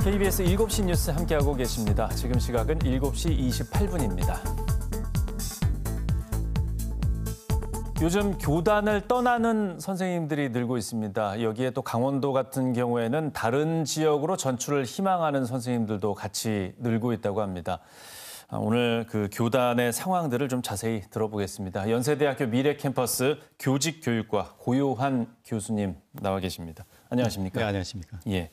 KBS 7시 뉴스 함께하고 계십니다. 지금 시각은 7시 28분입니다. 요즘 교단을 떠나는 선생님들이 늘고 있습니다. 여기에 또 강원도 같은 경우에는 다른 지역으로 전출을 희망하는 선생님들도 같이 늘고 있다고 합니다. 오늘 그 교단의 상황들을 좀 자세히 들어보겠습니다. 연세대학교 미래캠퍼스 교직교육과 고요한 교수님 나와 계십니다. 안녕하십니까? 네, 안녕하십니까? 예.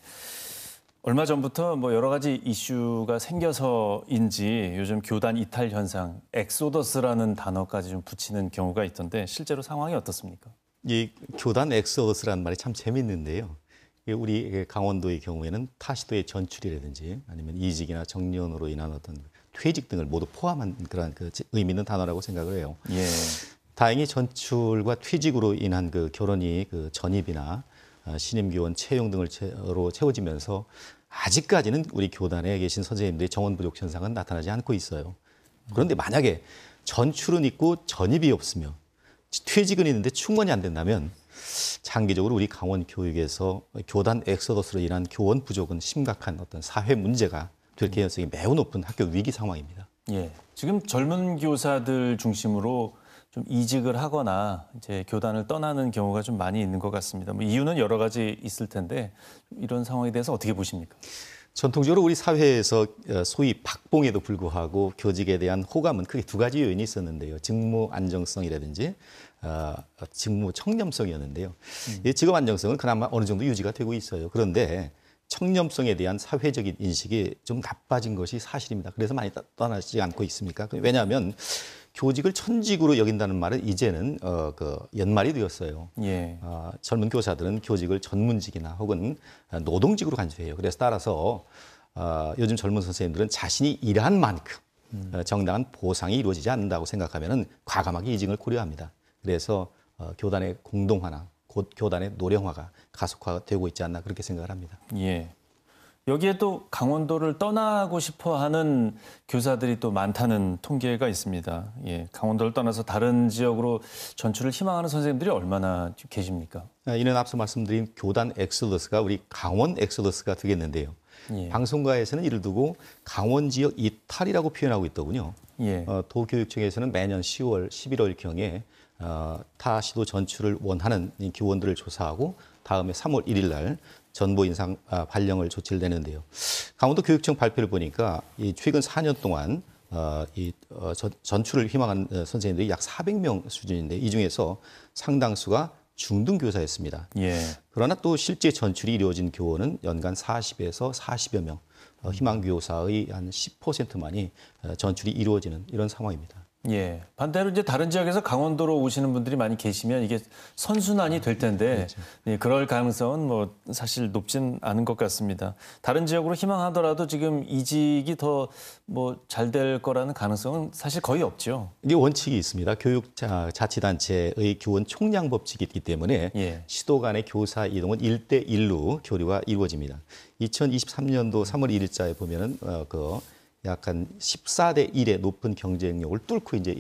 얼마 전부터 뭐 여러 가지 이슈가 생겨서인지 요즘 교단 이탈 현상, 엑소더스라는 단어까지 좀 붙이는 경우가 있던데 실제로 상황이 어떻습니까? 이 교단 엑소더스라는 말이 참 재밌는데요. 우리 강원도의 경우에는 타시도의 전출이라든지 아니면 이직이나 정년으로 인한 어떤 퇴직 등을 모두 포함한 그런 그 의미 있는 단어라고 생각을 해요. 예. 다행히 전출과 퇴직으로 인한 그 결혼이 그 전입이나 신임 교원 채용 등으로 채워지면서 아직까지는 우리 교단에 계신 선생님들의 정원 부족 현상은 나타나지 않고 있어요. 그런데 만약에 전출은 있고 전입이 없으며 퇴직은 있는데 충원이 안 된다면 장기적으로 우리 강원 교육에서 교단 엑소더스로 인한 교원 부족은 심각한 어떤 사회 문제가 될 개연성이 매우 높은 학교 위기 상황입니다. 예. 지금 젊은 교사들 중심으로 좀 이직을 하거나 이제 교단을 떠나는 경우가 좀 많이 있는 것 같습니다. 뭐 이유는 여러 가지 있을 텐데 이런 상황에 대해서 어떻게 보십니까? 전통적으로 우리 사회에서 소위 박봉에도 불구하고 교직에 대한 호감은 크게 두 가지 요인이 있었는데요. 직무 안정성이라든지 직무 청렴성이었는데요. 이 직업 안정성은 그나마 어느 정도 유지가 되고 있어요. 그런데 청렴성에 대한 사회적인 인식이 좀 나빠진 것이 사실입니다. 그래서 많이 떠나지 않고 있습니까? 왜냐하면 교직을 천직으로 여긴다는 말은 이제는 연말이 되었어요. 예. 젊은 교사들은 교직을 전문직이나 혹은 노동직으로 간주해요. 그래서 따라서 요즘 젊은 선생님들은 자신이 일한 만큼 정당한 보상이 이루어지지 않는다고 생각하면 과감하게 이직을 고려합니다. 그래서 교단의 공동화나 곧 교단의 노령화가 가속화되고 있지 않나 그렇게 생각을 합니다. 예. 여기에 또 강원도를 떠나고 싶어하는 교사들이 또 많다는 통계가 있습니다. 예, 강원도를 떠나서 다른 지역으로 전출을 희망하는 선생님들이 얼마나 계십니까? 이는 앞서 말씀드린 교단 엑소더스가 우리 강원 엑소더스가 되겠는데요. 예. 방송가에서는 이를 두고 강원 지역 이탈이라고 표현하고 있더군요. 예. 도교육청에서는 매년 10월, 11월경에 타 시도 전출을 원하는 교원들을 조사하고 다음에 3월 1일 날 전보 인상 발령을 조치를 내는데요. 강원도 교육청 발표를 보니까 이 최근 4년 동안 전출을 희망한 선생님들이 약 400명 수준인데 이 중에서 상당수가 중등교사였습니다. 예. 그러나 또 실제 전출이 이루어진 교원은 연간 40에서 40여 명, 희망교사의 한 10%만이 전출이 이루어지는 이런 상황입니다. 예. 반대로 이제 다른 지역에서 강원도로 오시는 분들이 많이 계시면 이게 선순환이 될 텐데 그렇죠. 예, 그럴 가능성은 뭐 사실 높진 않은 것 같습니다. 다른 지역으로 희망하더라도 지금 이직이 더 뭐 잘 될 거라는 가능성은 사실 거의 없죠. 이게 원칙이 있습니다. 교육자치단체의 교원 총량 법칙이 있기 때문에 예. 시도 간의 교사 이동은 1대1로 교류가 이루어집니다. 2023년도 3월 1일자에 보면은 약간 14대 1의 높은 경쟁력을 뚫고 이제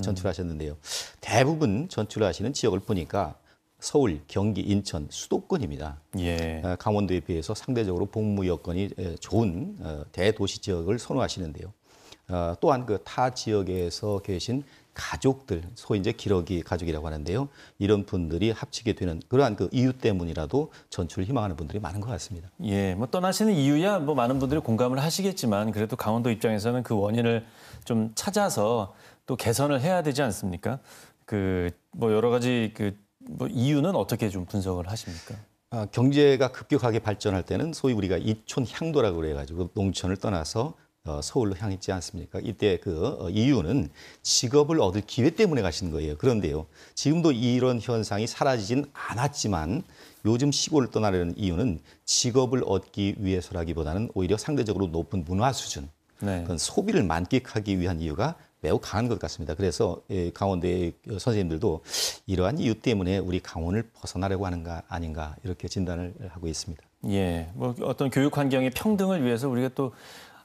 전출하셨는데요. 대부분 전출하시는 지역을 보니까 서울, 경기, 인천, 수도권입니다. 예. 강원도에 비해서 상대적으로 복무 여건이 좋은 대도시 지역을 선호하시는데요. 또한 그 타 지역에서 계신 가족들, 소위 이제 기러기 가족이라고 하는데요. 이런 분들이 합치게 되는 그러한 그 이유 때문이라도 전출을 희망하는 분들이 많은 것 같습니다. 예, 뭐 떠나시는 이유야 뭐 많은 분들이 공감을 하시겠지만 그래도 강원도 입장에서는 그 원인을 좀 찾아서 또 개선을 해야 되지 않습니까? 뭐 여러 가지 뭐 이유는 어떻게 좀 분석을 하십니까? 경제가 급격하게 발전할 때는 소위 우리가 이촌 향도라고 그래가지고 농촌을 떠나서 서울로 향했지 않습니까? 이때 이유는 직업을 얻을 기회 때문에 가시는 거예요. 그런데요, 지금도 이런 현상이 사라지진 않았지만 요즘 시골을 떠나려는 이유는 직업을 얻기 위해서라기보다는 오히려 상대적으로 높은 문화 수준, 네. 그런 소비를 만끽하기 위한 이유가 매우 강한 것 같습니다. 그래서 강원도의 선생님들도 이러한 이유 때문에 우리 강원을 벗어나려고 하는가 아닌가 이렇게 진단을 하고 있습니다. 예, 뭐 어떤 교육 환경의 평등을 위해서 우리가 또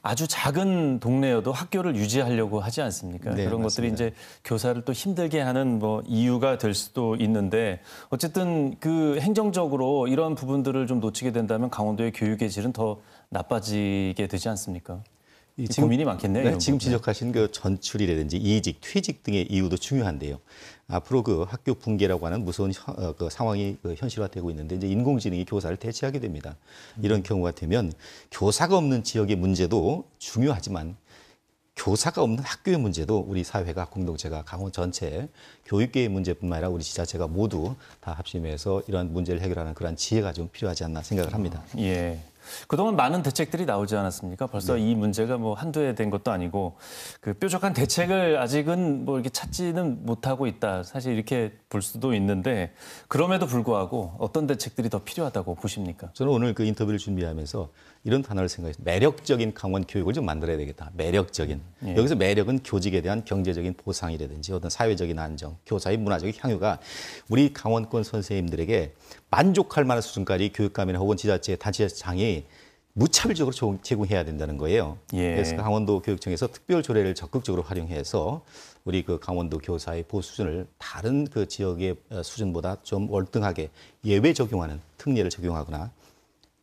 아주 작은 동네여도 학교를 유지하려고 하지 않습니까? 네, 그런 맞습니다. 것들이 이제 교사를 또 힘들게 하는 뭐 이유가 될 수도 있는데 어쨌든 그 행정적으로 이런 부분들을 좀 놓치게 된다면 강원도의 교육의 질은 더 나빠지게 되지 않습니까? 고민이 많겠네요. 네, 이런 지금 부분은. 지적하신 그 전출이라든지 이직, 퇴직 등의 이유도 중요한데요. 앞으로 그 학교 붕괴라고 하는 무서운 그 상황이 현실화되고 있는데 이제 인공지능이 교사를 대체하게 됩니다. 이런 경우가 되면 교사가 없는 지역의 문제도 중요하지만 교사가 없는 학교의 문제도 우리 사회가 공동체가 강원 전체 교육계의 문제뿐만 아니라 우리 지자체가 모두 다 합심해서 이러한 문제를 해결하는 그러한 지혜가 좀 필요하지 않나 생각을 합니다. 예. 그동안 많은 대책들이 나오지 않았습니까? 벌써 네. 이 문제가 뭐 한두 해 된 것도 아니고 그 뾰족한 대책을 아직은 뭐 이렇게 찾지는 못하고 있다. 사실 이렇게 볼 수도 있는데 그럼에도 불구하고 어떤 대책들이 더 필요하다고 보십니까? 저는 오늘 그 인터뷰를 준비하면서 이런 단어를 생각했어요. 매력적인 강원 교육을 좀 만들어야 되겠다. 매력적인. 예. 여기서 매력은 교직에 대한 경제적인 보상이라든지 어떤 사회적인 안정, 교사의 문화적 향유가 우리 강원권 선생님들에게 만족할 만한 수준까지 교육감이나 혹은 지자체, 단체장이 무차별적으로 제공해야 된다는 거예요. 예. 그래서 강원도 교육청에서 특별 조례를 적극적으로 활용해서 우리 그 강원도 교사의 보수 수준을 다른 그 지역의 수준보다 좀 월등하게 예외 적용하는 특례를 적용하거나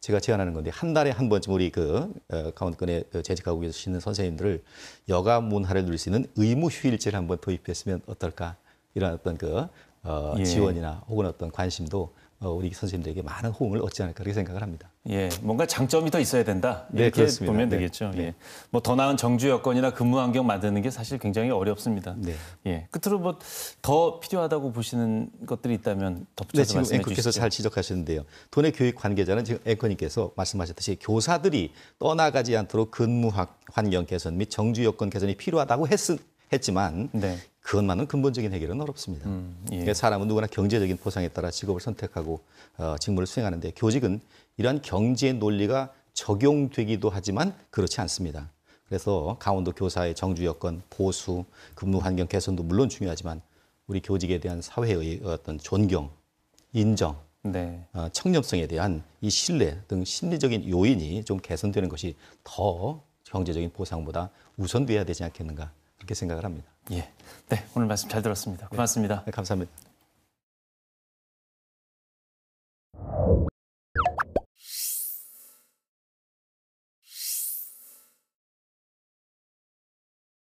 제가 제안하는 건데 한 달에 한 번쯤 우리 그 강원권에 재직하고 계시는 선생님들을 여가 문화를 누릴 수 있는 의무 휴일제를 한번 도입했으면 어떨까 이런 어떤 그 예. 지원이나 혹은 어떤 관심도 우리 선생님들에게 많은 호응을 얻지 않을까 그렇게 생각을 합니다. 예, 뭔가 장점이 더 있어야 된다. 네, 이렇게 그렇습니다. 보면 네. 되겠죠. 네. 예. 뭐 더 나은 정주 여건이나 근무 환경 만드는 게 사실 굉장히 어렵습니다. 네. 예. 끝으로 뭐 더 필요하다고 보시는 것들이 있다면 덧붙여서 네, 지금 말씀해 앵커께서 주시죠. 잘 지적하셨는데요. 도내 교육 관계자는 지금 앵커님께서 말씀하셨듯이 교사들이 떠나가지 않도록 근무 환경 개선 및 정주 여건 개선이 필요하다고 했지만 네. 그것만은 근본적인 해결은 어렵습니다. 예. 사람은 누구나 경제적인 보상에 따라 직업을 선택하고 직무를 수행하는데 교직은 이러한 경제 논리가 적용되기도 하지만 그렇지 않습니다. 그래서 강원도 교사의 정주 여건, 보수, 근무 환경 개선도 물론 중요하지만 우리 교직에 대한 사회의 어떤 존경, 인정, 네. 청렴성에 대한 이 신뢰 등 심리적인 요인이 좀 개선되는 것이 더 경제적인 보상보다 우선돼야 되지 않겠는가 그렇게 생각을 합니다. 예. 네, 오늘 말씀 잘 들었습니다. 고맙습니다. 네, 감사합니다.